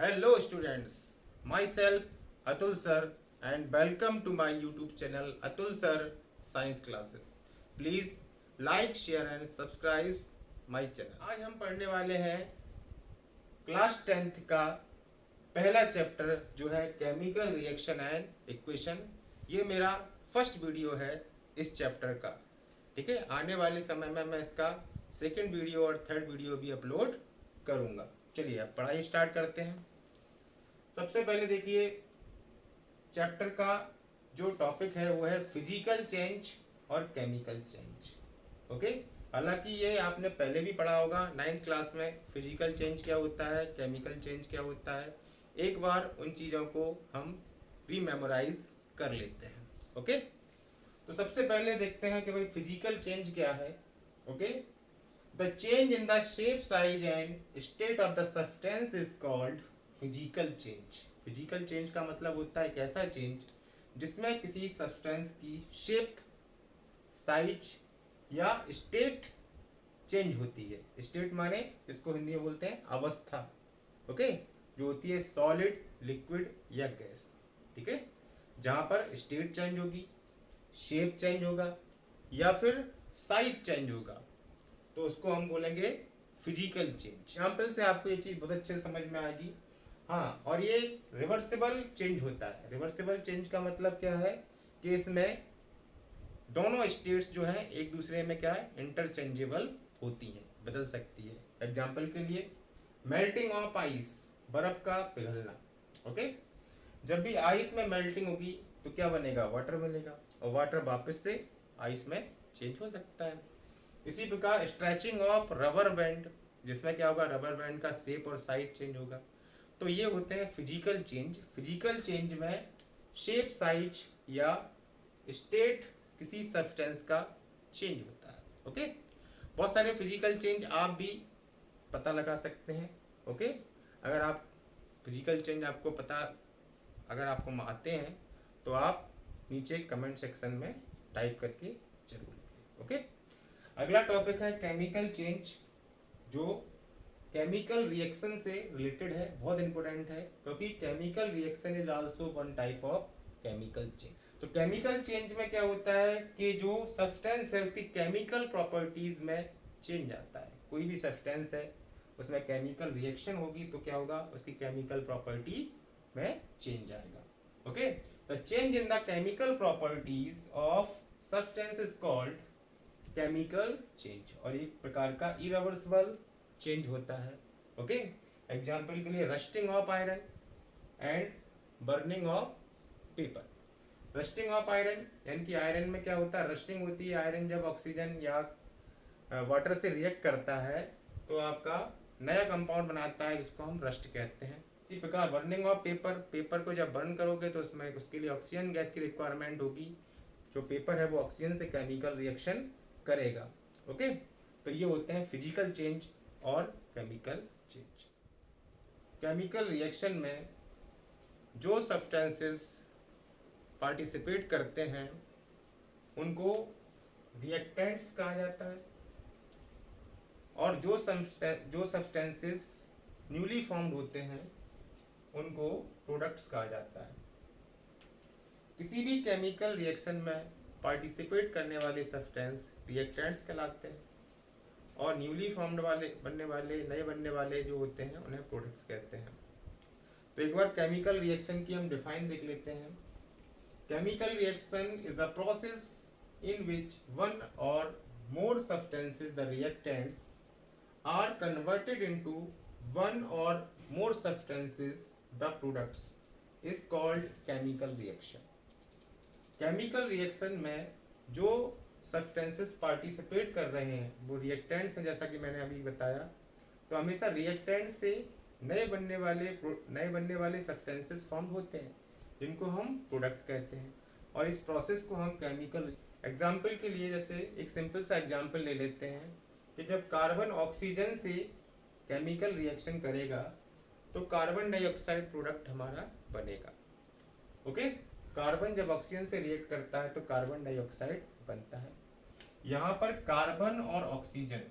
Hello students, myself Atul sir and welcome to my YouTube channel Atul sir Science Classes. Please like, share and subscribe my channel. आज हम पढ़ने वाले हैं class 10th का पहला chapter जो है केमिकल रिएक्शन एंड इक्वेशन। ये मेरा फर्स्ट वीडियो है इस चैप्टर का। ठीक है, आने वाले समय में मैं इसका सेकंड वीडियो और थर्ड वीडियो भी अपलोड करूँगा। चलिए अब पढ़ाई स्टार्ट करते हैं। सबसे पहले देखिए चैप्टर का जो टॉपिक है वो है फिजिकल चेंज और केमिकल चेंज। ओके, हालांकि ये आपने पहले भी पढ़ा होगा 9th क्लास में। फिजिकल चेंज क्या होता है, केमिकल चेंज क्या होता है, एक बार उन चीज़ों को हम रीमेमोराइज कर लेते हैं। ओके, तो सबसे पहले देखते हैं कि भाई फिजिकल चेंज क्या है। Okay, the change in the shape, size and state of the substance is called physical change. Physical change का मतलब होता है एक ऐसा चेंज जिसमें किसी सब्सटेंस की शेप, साइज या स्टेट चेंज होती है। स्टेट माने इसको हिंदी में बोलते हैं अवस्था। ओके, जो होती है सॉलिड, लिक्विड या गैस। ठीक है, जहां पर स्टेट चेंज होगी, शेप चेंज होगा या फिर साइज चेंज होगा तो उसको हम बोलेंगे फिजिकल चेंज। एग्जाम्पल से आपको ये चीज बहुत अच्छे से समझ में आएगी। हाँ, और ये रिवर्सिबल चेंज होता है। रिवर्सिबल चेंज का मतलब क्या है कि इसमें दोनों स्टेट्स जो है एक दूसरे में क्या है, इंटरचेंजेबल होती हैं, बदल सकती है। एग्जाम्पल के लिए मेल्टिंग ऑफ आइस, बर्फ का पिघलना। ओके, जब भी आइस में मेल्टिंग होगी तो क्या बनेगा, वाटर बनेगा, और वाटर वापस से आइस में चेंज हो सकता है। इसी प्रकार स्ट्रेचिंग ऑफ रबर बैंड, जिसमें क्या होगा, रबर बैंड का शेप और साइज चेंज होगा। तो ये होते हैं फिजिकल चेंज। फिजिकल चेंज में शेप, साइज या स्टेट किसी सब्सटेंस का चेंज होता है। ओके, बहुत सारे फिजिकल चेंज आप भी पता लगा सकते हैं। ओके, अगर आप फिजिकल चेंज आपको पता, अगर आपको आते हैं तो आप नीचे कमेंट सेक्शन में टाइप करके जरूर लिखें। ओके, अगला टॉपिक है केमिकल चेंज, जो केमिकल रिएक्शन से रिलेटेड है। बहुत इंपॉर्टेंट है क्योंकि chemical reaction is also one type of chemical change. तो केमिकल चेंज में क्या होता है कि जो सब्सटेंस है उसकी केमिकल प्रॉपर्टीज में चेंज आता है। कोई भी सब्सटेंस है उसमें केमिकल रिएक्शन होगी तो क्या होगा, उसकी केमिकल प्रॉपर्टी में चेंज आएगा। Okay, the change in the chemical properties of substance is called chemical change, और एक प्रकार का इरिवर्सिबल चेंज होता है। ओके, एग्जाम्पल के लिए rusting of iron and burning of paper. Rusting of iron यानी कि आयरन में क्या होता है, रस्टिंग होती है। आयरन जब ऑक्सीजन या वाटर से रिएक्ट करता है तो आपका नया कंपाउंड बनाता है जिसको हम रस्ट कहते हैं। इसी प्रकार बर्निंग ऑफ पेपर, पेपर को जब बर्न करोगे तो उसमें उसके लिए ऑक्सीजन गैस की रिक्वायरमेंट होगी। जो पेपर है वो ऑक्सीजन से केमिकल रिएक्शन करेगा। ओके, तो ये होते हैं फिजिकल चेंज और केमिकल चेंज। केमिकल रिएक्शन में जो सब्सटेंसेस पार्टिसिपेट करते हैं उनको रिएक्टेंट्स कहा जाता है, और जो सब्सटेंसेस न्यूली फॉर्म्ड होते हैं उनको प्रोडक्ट्स कहा जाता है। किसी भी केमिकल रिएक्शन में पार्टिसिपेट करने वाले सब्सटेंस रिएक्टेंट्स कहलाते हैं, और न्यूली फॉर्म्ड वाले, नए बनने वाले जो होते हैं उन्हें प्रोडक्ट्स कहते हैं। तो एक बार केमिकल रिएक्शन की हम डिफाइन देख लेते हैं। Chemical reaction is a process in which one or more substances, the reactants, are converted into one or more substances, the products, is called chemical reaction. Chemical reaction में जो substances participate कर रहे हैं वो reactants हैं, जैसा कि मैंने अभी बताया। तो हमेशा रिएक्टेंट से नए बनने वाले सब्सटेंसेस फॉर्म होते हैं जिनको हम प्रोडक्ट कहते हैं, और इस प्रोसेस को हम केमिकल। एग्जाम्पल के लिए जैसे एक सिंपल सा एग्जाम्पल ले लेते हैं कि जब कार्बन ऑक्सीजन से केमिकल रिएक्शन करेगा तो कार्बन डाइऑक्साइड प्रोडक्ट हमारा बनेगा। ओके, कार्बन जब ऑक्सीजन से रिएक्ट करता है तो कार्बन डाइऑक्साइड बनता है। यहाँ पर कार्बन और ऑक्सीजन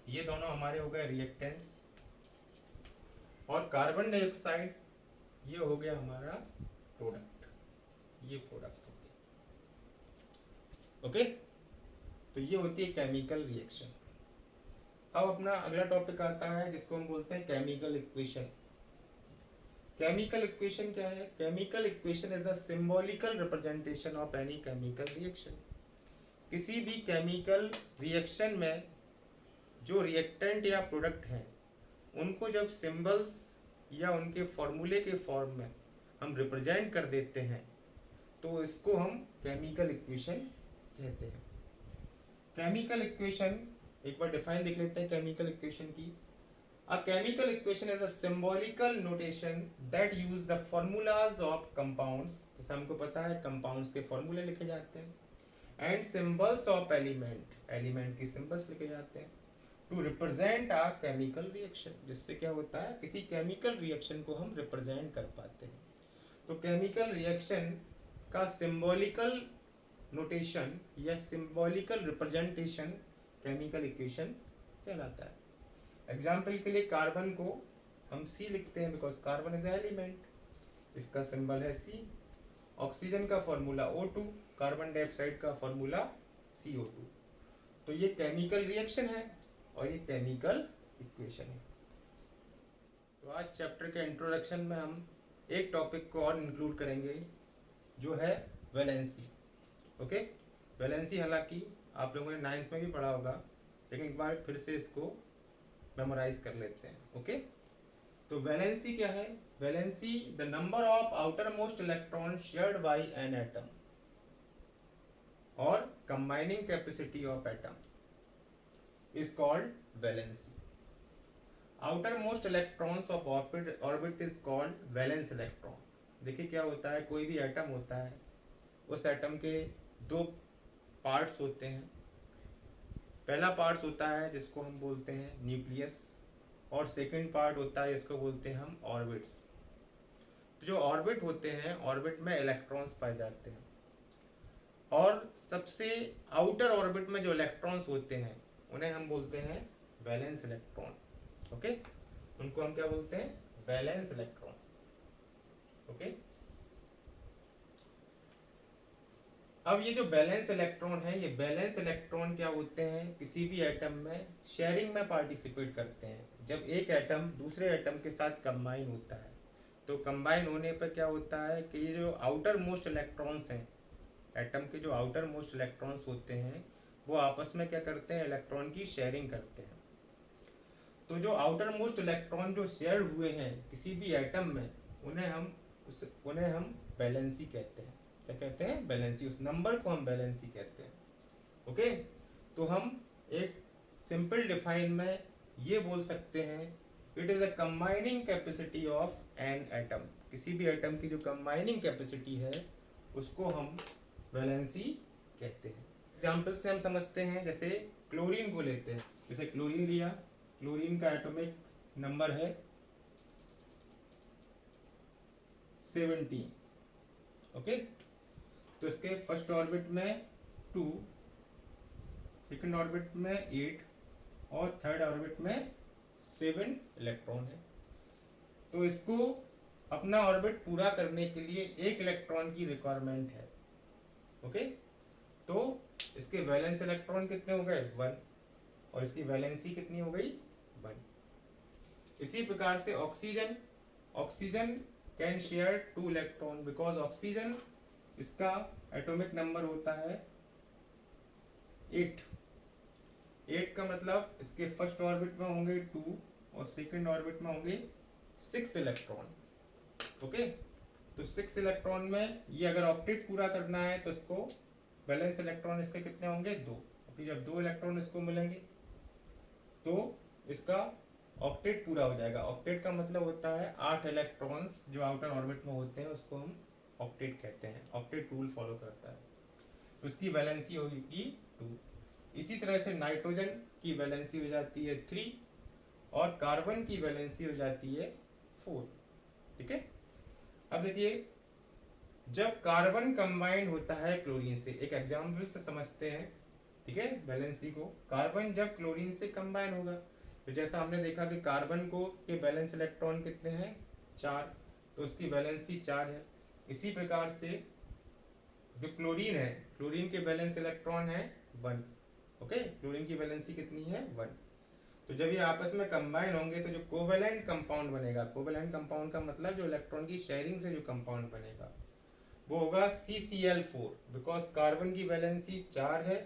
ये दोनों हमारे हो गए रिएक्टेंट्स। और कार्बन डाइऑक्साइड ये हो गया हमारा प्रोडक्ट, ये प्रोडक्ट हो गया। ओके, तो ये होती है केमिकल रिएक्शन। अब अपना अगला टॉपिक आता है जिसको हम बोलते हैं केमिकल इक्वेशन। केमिकल इक्वेशन क्या है? Chemical equation is a symbolical representation of any chemical reaction. किसी भी केमिकल रिएक्शन में जो रिएक्टेंट या प्रोडक्ट हैं उनको जब सिंबल्स या उनके फॉर्मूले के फॉर्म में हम रिप्रेजेंट कर देते हैं तो इसको हम केमिकल इक्वेशन कहते हैं। केमिकल इक्वेशन एक बार डिफाइन देख लेते हैं केमिकल इक्वेशन की। A chemical equation is a symbolical notation that use the formulas of compounds, जैसे हमको पता है कंपाउंड्स के फॉर्मूले लिखे जाते हैं, and symbols of element, element के सिंबल्स लिखे जाते हैं, to represent a chemical reaction, जिससे क्या होता है किसी केमिकल रिएक्शन को हम रिप्रेजेंट कर पाते हैं। तो केमिकल रिएक्शन का सिंबॉलिकल नोटेशन या सिंबॉलिकल रिप्रेजेंटेशन केमिकल इक्वेशन कहलाता है। एग्जाम्पल के लिए कार्बन को हम C लिखते हैं बिकॉज कार्बन इज एलिमेंट, इसका सिंबल है C। ऑक्सीजन का फॉर्मूला O2, कार्बन डाइऑक्साइड का फॉर्मूला CO2। तो ये केमिकल रिएक्शन है और ये केमिकल इक्वेशन है। तो आज चैप्टर के इंट्रोडक्शन में हम एक टॉपिक को और इंक्लूड करेंगे जो है वैलेंसी। ओके, वैलेंसी हालांकि आप लोगों ने 9th में भी पढ़ा होगा, लेकिन एक बार फिर से इसको मेमोराइज कर लेते हैं। ओके, तो वैलेंसी क्या है? Valency the number of outer most electron shared by an atom or combining capacity of atom is called valency. Outer most electrons of orbit is called valence electron. देखिए क्या होता है, कोई भी एटम होता है, उस एटम के दो पार्ट्स होते हैं। पहला पार्ट होता है जिसको हम बोलते हैं न्यूक्लियस, और सेकंड पार्ट होता है जिसको बोलते हैं हम ऑर्बिट्स। तो जो ऑर्बिट होते हैं, ऑर्बिट में इलेक्ट्रॉन्स पाए जाते हैं, और सबसे आउटर ऑर्बिट में जो इलेक्ट्रॉन्स होते हैं उन्हें हम बोलते हैं वैलेंस इलेक्ट्रॉन। ओके, उनको हम क्या बोलते हैं? Valence electron. ओके, अब ये जो बैलेंस इलेक्ट्रॉन है, ये बैलेंस इलेक्ट्रॉन क्या होते हैं, किसी भी एटम में शेयरिंग में पार्टिसिपेट करते हैं। जब एक एटम दूसरे एटम के साथ कंबाइन होता है तो कंबाइन होने पर क्या होता है कि ये जो आउटर मोस्ट इलेक्ट्रॉन्स हैं, एटम के जो आउटर मोस्ट इलेक्ट्रॉन्स होते हैं वो आपस में क्या करते हैं? इलेक्ट्रॉन की शेयरिंग करते हैं। तो जो आउटर मोस्ट इलेक्ट्रॉन जो शेयर हुए हैं किसी भी एटम में, उन्हें हम बैलेंसी कहते हैं। क्या कहते हैं? बैलेंसी। उस नंबर को हम बैलेंसी कहते हैं। ओके, तो हम एक सिंपल डिफाइन में ये बोल सकते हैं, it is a combining capacity of an atom. किसी भी एटम की जो कंबाइनिंग कैपेसिटी है उसको हम बैलेंसी कहते हैं। एग्जाम्पल से हम समझते हैं, जैसे क्लोरीन को लेते हैं। जैसे क्लोरीन लिया, क्लोरीन का एटॉमिक नंबर है 17। ओके, तो इसके फर्स्ट ऑर्बिट में 2, सेकंड ऑर्बिट में 8 और थर्ड ऑर्बिट में 7 इलेक्ट्रॉन है। तो इसको अपना ऑर्बिट पूरा करने के लिए 1 इलेक्ट्रॉन की रिक्वायरमेंट है। ओके, तो इसके वैलेंस इलेक्ट्रॉन कितने हो गए? 1, और इसकी वैलेंसी कितनी हो गई? 1। इसी प्रकार से oxygen can share 2 electron because oxygen, इसका एटॉमिक नंबर होता है 8। 8 का मतलब इसके फर्स्ट ऑर्बिट में होंगे 2 और सेकंड ऑर्बिट में होंगे 6 इलेक्ट्रॉन। ओके, तो 6 इलेक्ट्रॉन में ये अगर ऑक्टेट पूरा करना है तो इसको बैलेंस इलेक्ट्रॉन इसके कितने होंगे? 2। क्योंकि जब 2 इलेक्ट्रॉन इसको मिलेंगे तो इसका ऑक्टेट पूरा हो जाएगा। ऑक्टेट का मतलब होता है 8 इलेक्ट्रॉन्स जो आउटर ऑर्बिट में होते हैं उसको हम ऑक्टेट कहते हैं। ऑक्टेट रूल फॉलो करता है, उसकी वैलेंसी होगी 2। इसी तरह से नाइट्रोजन की वैलेंसी हो जाती है 3 और कार्बन की वैलेंसी हो जाती है 4। ठीक है, अब देखिए जब कार्बन कंबाइंड होता है क्लोरीन से, एक एग्जाम्पल से समझते हैं। ठीक है, वैलेंसी को, कार्बन जब क्लोरीन से कंबाइन होगा, तो जैसा हमने देखा कि कार्बन को के वैलेंस इलेक्ट्रॉन कितने हैं 4, तो उसकी वैलेंसी 4 है। इसी प्रकार से जो क्लोरीन है, क्लोरीन के वैलेंस इलेक्ट्रॉन है 1। ओके, क्लोरीन की वैलेंसी कितनी है 1। तो जब ये आपस में कंबाइन होंगे तो जो कोवेलेंट कंपाउंड बनेगा, कोवेलेंट कंपाउंड का मतलब जो इलेक्ट्रॉन की शेयरिंग से जो कंपाउंड बनेगा वो होगा CCl4, बिकॉज कार्बन की वैलेंसी 4 है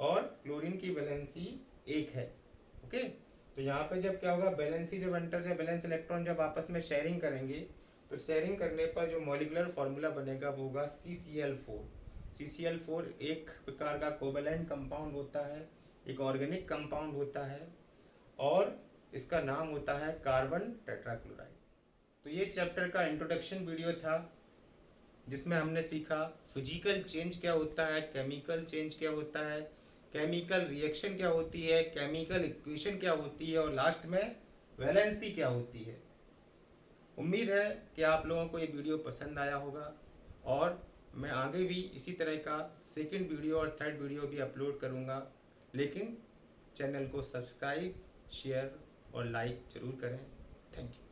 और क्लोरीन की वैलेंसी 1 है। ओके, तो यहाँ पे जब क्या होगा, वैलेंसी जब एंटर जब वैलेंस इलेक्ट्रॉन जब आपस में शेयरिंग करेंगे तो शेयरिंग करने पर जो मॉलिक्यूलर फार्मूला बनेगा वो होगा CCl4। CCl4 एक प्रकार का कोवेलेंट कंपाउंड होता है, एक ऑर्गेनिक कंपाउंड होता है और इसका नाम होता है कार्बन टेट्राक्लोराइड। तो ये चैप्टर का इंट्रोडक्शन वीडियो था जिसमें हमने सीखा फिजिकल चेंज क्या होता है, केमिकल चेंज क्या होता है, केमिकल रिएक्शन क्या होती है, केमिकल इक्वेशन क्या होती है और लास्ट में वैलेंसी क्या होती है। उम्मीद है कि आप लोगों को ये वीडियो पसंद आया होगा और मैं आगे भी इसी तरह का सेकंड वीडियो और थर्ड वीडियो भी अपलोड करूँगा, लेकिन चैनल को सब्सक्राइब, शेयर और लाइक ज़रूर करें। Thank you.